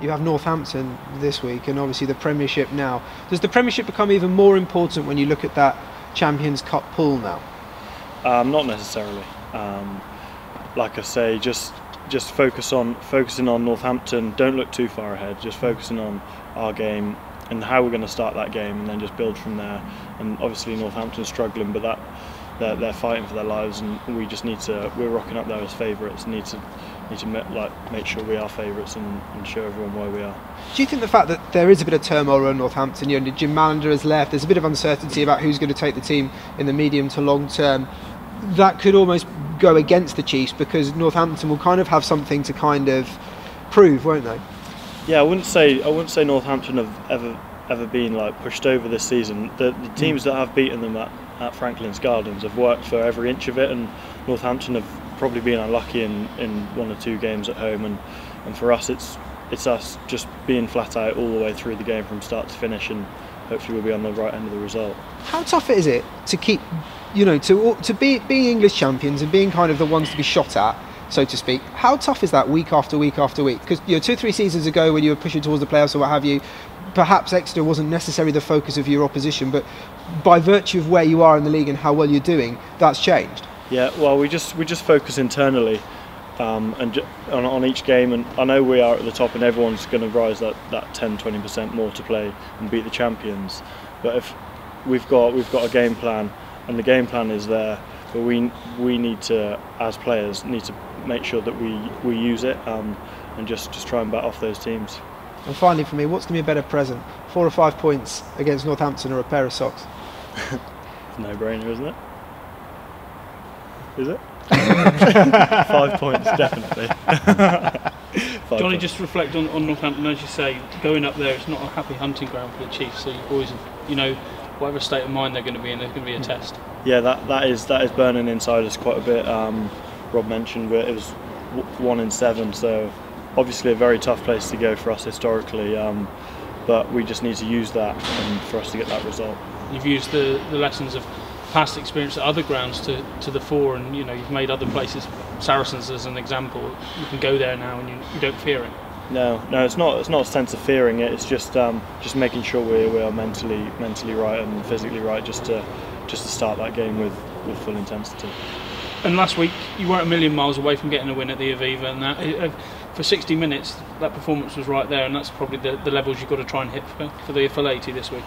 You have Northampton this week, and obviously the Premiership now. Does the Premiership become even more important when you look at that Champions Cup pool now? Not necessarily. Like I say, just focusing on Northampton. Don't look too far ahead. Just focusing on our game and how we're going to start that game, and then just build from there. And obviously Northampton's struggling, but they're fighting for their lives, and we just need to. We're rocking up there as favourites. Need to make sure we are favourites and show everyone where we are. Do you think the fact that there is a bit of turmoil around Northampton, Jim Mallender has left, there's a bit of uncertainty about who's going to take the team in the medium to long term, that could almost go against the Chiefs, because Northampton will kind of have something to kind of prove, won't they? Yeah, I wouldn't say Northampton have ever been like pushed over this season. The teams that have beaten them at Franklin's Gardens have worked for every inch of it, and Northampton have probably been unlucky in 1 or 2 games at home, and for us it's us just being flat out all the way through the game from start to finish, and hopefully we'll be on the right end of the result. How tough is it to keep, to be being English champions and being kind of the ones to be shot at, so to speak? How tough is that week after week after week? Because 2 or 3 seasons ago, when you were pushing towards the playoffs or what have you, perhaps Exeter wasn't necessarily the focus of your opposition, but by virtue of where you are in the league and how well you're doing, that's changed. Yeah, well, we just focus internally and on each game, and I know we are at the top, and everyone's going to rise that 10-20% more to play and beat the champions. But if we've got a game plan, and the game plan is there, but we need to, as players, need to make sure that we use it and just try and bat off those teams. And finally, for me, what's going to be a better present? 4 or 5 points against Northampton, or a pair of socks? No-brainer, isn't it? Is it? 5 points, definitely. Johnny, just reflect on Northampton. As you say, going up there, it's not a happy hunting ground for the Chiefs. So you always, whatever state of mind they're going to be in, there's going to be a test. Yeah, that is burning inside us quite a bit. Rob mentioned, but it was 1 in 7, so obviously a very tough place to go for us historically. But we just need to use that for us to get that result. You've used the lessons of past experience at other grounds to the fore, and you've made other places, Saracens as an example. You can go there now and you don't fear it. No, it's not a sense of fearing it. It's just making sure we are mentally right and physically right, just to start that game with full intensity. And last week you weren't a million miles away from getting a win at the Aviva, and that for 60 minutes that performance was right there, and that's probably the levels you've got to try and hit for the full 80 this week.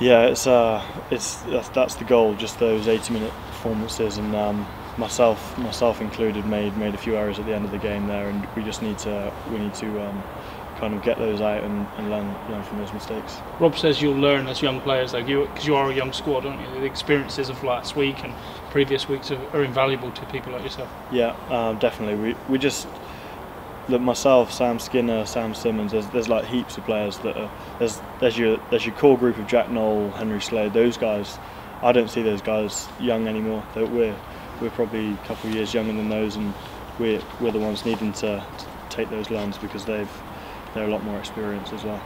Yeah, that's the goal, just those 80-minute performances, and myself included made a few errors at the end of the game there, and we need to kind of get those out and learn from those mistakes. Rob says you'll learn as young players, though, because you are a young squad, aren't you? The experiences of last week and previous weeks are invaluable to people like yourself. Yeah, definitely. We just look, myself, Sam Skinner, Sam Simmons. There's like heaps of players that are there's your core group of Jack Knoll, Henry Slade. Those guys, I don't see those guys young anymore. We're probably a couple of years younger than those, and we're the ones needing to take those lines, because they're a lot more experienced as well.